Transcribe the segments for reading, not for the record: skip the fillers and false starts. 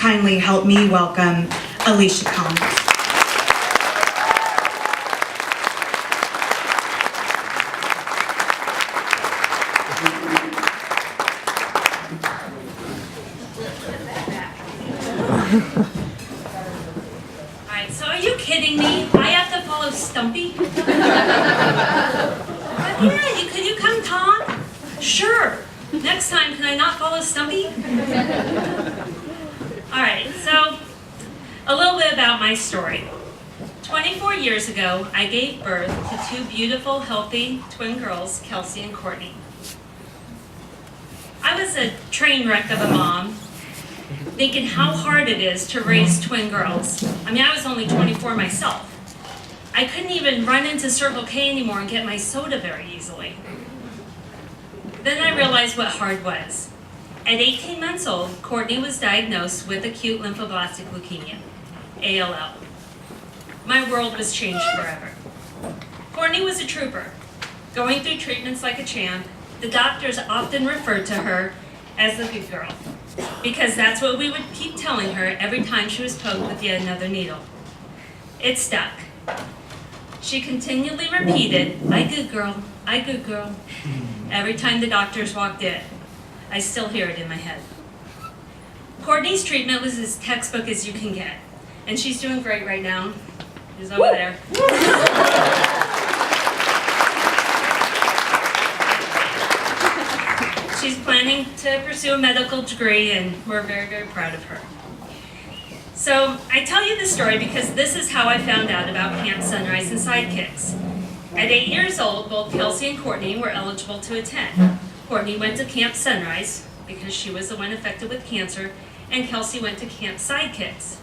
kindly help me welcome Alicia Collins. Alright, so are you kidding me? I have to follow Stumpy? Yeah, could you come talk? Sure. Next time, can I not follow Stumpy? Alright, so a little bit about my story. 24 years ago, I gave birth to two beautiful, healthy twin girls, Kelsey and Courtney. I was a train wreck of a mom, thinking how hard it is to raise twin girls. I mean, I was only 24 myself. I couldn't even run into Circle K anymore and get my soda very easily. Then I realized what hard was. At 18 months old, Courtney was diagnosed with acute lymphoblastic leukemia, ALL. My world was changed forever. Courtney was a trooper, going through treatments like a champ. The doctors often referred to her as the good girl, because that's what we would keep telling her every time she was poked with yet another needle. It stuck. She continually repeated, "I good girl, I good girl," every time the doctors walked in. I still hear it in my head. Courtney's treatment was as textbook as you can get, and she's doing great right now. She's over there. She's planning to pursue a medical degree, and we're very, very proud of her. So I tell you this story because this is how I found out about Camp Sunrise and Sidekicks. At 8 years old, both Kelsey and Courtney were eligible to attend. Courtney went to Camp Sunrise because she was the one affected with cancer, and Kelsey went to Camp Sidekicks.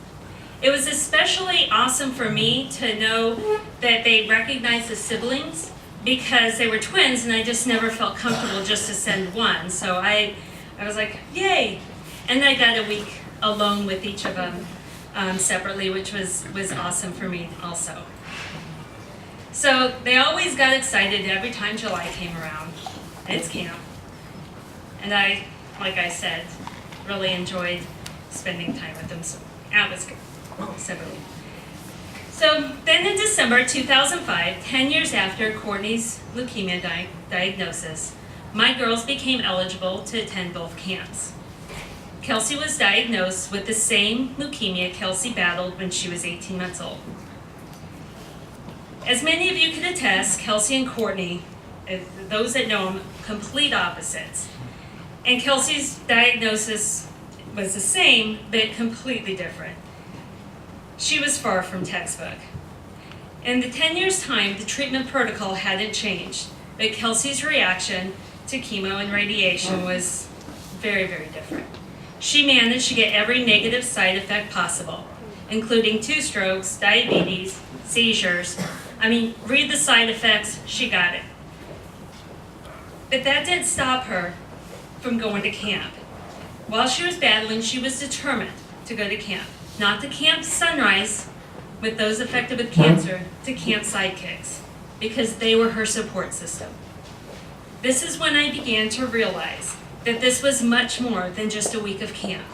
It was especially awesome for me to know that they recognized the siblings because they were twins, and I just never felt comfortable just to send one. So I was like, yay! And I got a week alone with each of them separately, which was awesome for me also. So they always got excited every time July came around. It's camp. And I, like I said, really enjoyed spending time with them. So that was good. Separately. So then in December 2005, 10 years after Courtney's leukemia diagnosis, my girls became eligible to attend both camps. Kelsey was diagnosed with the same leukemia Kelsey battled when she was 18 months old. As many of you can attest, Kelsey and Courtney, those that know them, complete opposites. And Kelsey's diagnosis was the same, but completely different. She was far from textbook. In the 10 years' time, the treatment protocol hadn't changed, but Kelsey's reaction to chemo and radiation was very, very different. She managed to get every negative side effect possible, including 2 strokes, diabetes, seizures. I mean, read the side effects, she got it. But that didn't stop her from going to camp. While she was battling, she was determined to go to camp. Not to Camp Sunrise with those affected with cancer, to Camp Sidekicks, because they were her support system. This is when I began to realize that this was much more than just a week of camp.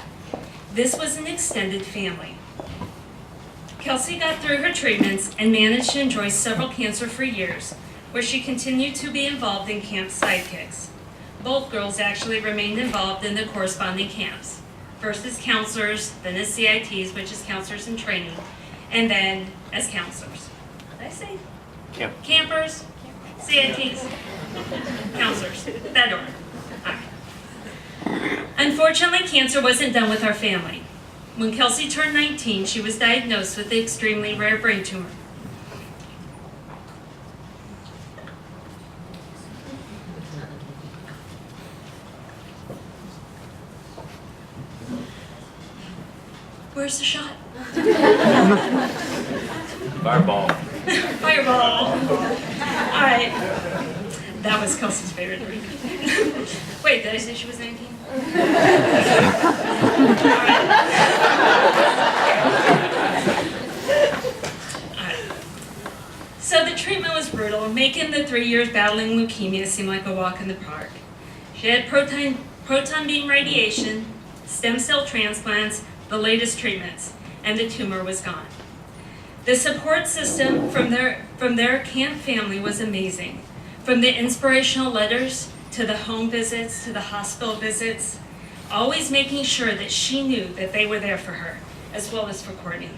This was an extended family. Kelsey got through her treatments and managed to enjoy several cancer-free years, where she continued to be involved in Camp Sidekicks. Both girls actually remained involved in the corresponding camps. First as counselors, then as CITs, which is counselors in training, and then as counselors. Did I say? Campers, CITs, counselors, that order. All right. Unfortunately, cancer wasn't done with our family. When Kelsey turned 19, she was diagnosed with an extremely rare brain tumor. Where's the shot? Fireball. Fireball. All right. That was Kelsey's favorite drink. Wait, did I say she was 19? All right. So the treatment was brutal, making the 3 years battling leukemia seem like a walk in the park. She had proton beam radiation, stem cell transplants, the latest treatments, and the tumor was gone. The support system from their camp family was amazing. From the inspirational letters, to the home visits, to the hospital visits, always making sure that she knew that they were there for her, as well as for Courtney.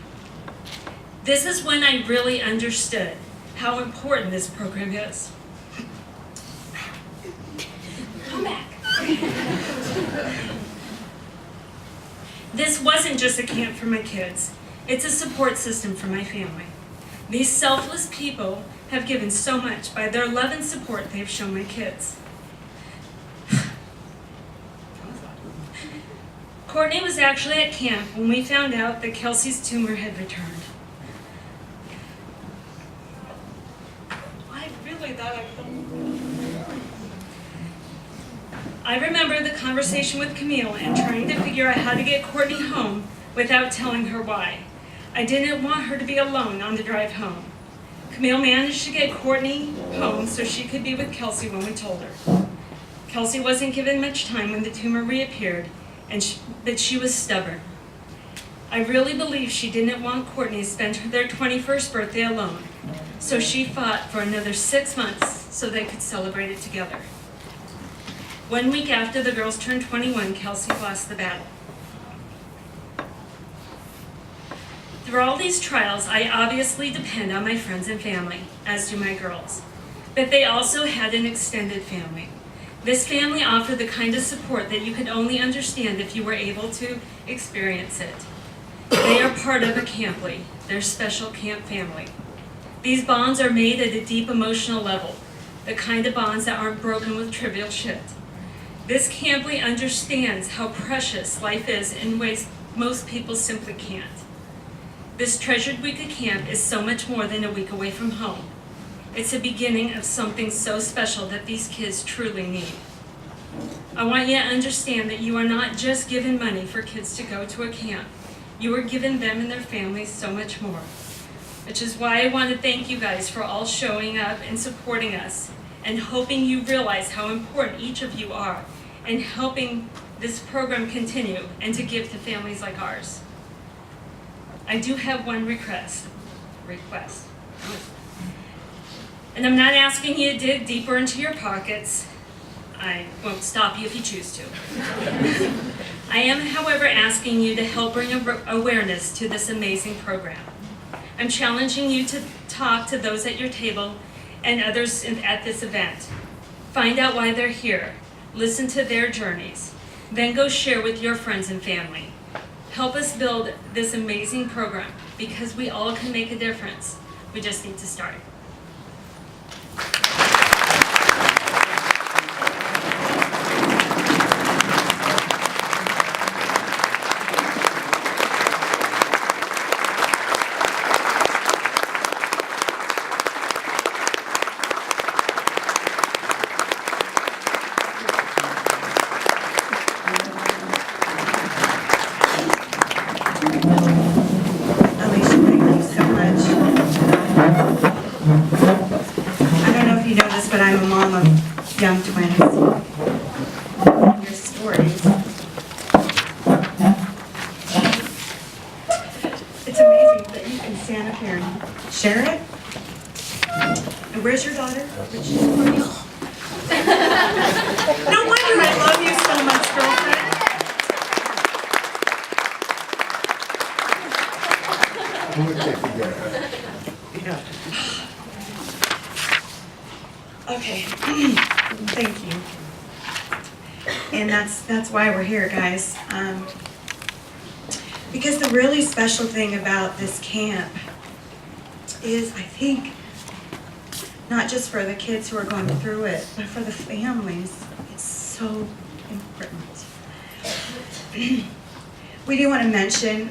This is when I really understood how important this program is. Come back. This wasn't just a camp for my kids. It's a support system for my family. These selfless people have given so much by their love and support they've shown my kids. Courtney was actually at camp when we found out that Kelsey's tumor had returned. I really thought I remember the conversation with Camille and trying to figure out how to get Courtney home without telling her why. I didn't want her to be alone on the drive home. Camille managed to get Courtney home so she could be with Kelsey when we told her. Kelsey wasn't given much time when the tumor reappeared, but she was stubborn. I really believe she didn't want Courtney to spend their 21st birthday alone, so she fought for another 6 months so they could celebrate it together. 1 week after the girls turned 21, Kelsey lost the battle. Through all these trials, I obviously depend on my friends and family, as do my girls. But they also had an extended family. This family offered the kind of support that you could only understand if you were able to experience it. They are part of a Camply, their special camp family. These bonds are made at a deep emotional level, the kind of bonds that aren't broken with trivial shit. This Camply understands how precious life is in ways most people simply can't. This treasured week of camp is so much more than a week away from home. It's the beginning of something so special that these kids truly need. I want you to understand that you are not just given money for kids to go to a camp. You are giving them and their families so much more. Which is why I want to thank you guys for all showing up and supporting us and hoping you realize how important each of you are and helping this program continue and to give to families like ours. I do have one request. And I'm not asking you to dig deeper into your pockets. I won't stop you if you choose to. I am, however, asking you to help bring awareness to this amazing program. I'm challenging you to talk to those at your table and others at this event. Find out why they're here. Listen to their journeys. Then go share with your friends and family. Help us build this amazing program because we all can make a difference. We just need to start. Alicia, thank you so much. I don't know if you know this, but I'm a mom of young twins. Your stories. It's amazing that you can stand up here and share it. And where's your daughter? No wonder I love you so much, girlfriend. Okay, thank you. And that's why we're here, guys. Because the really special thing about this camp is, I think, not just for the kids who are going through it, but for the families, it's so important. We do want to mention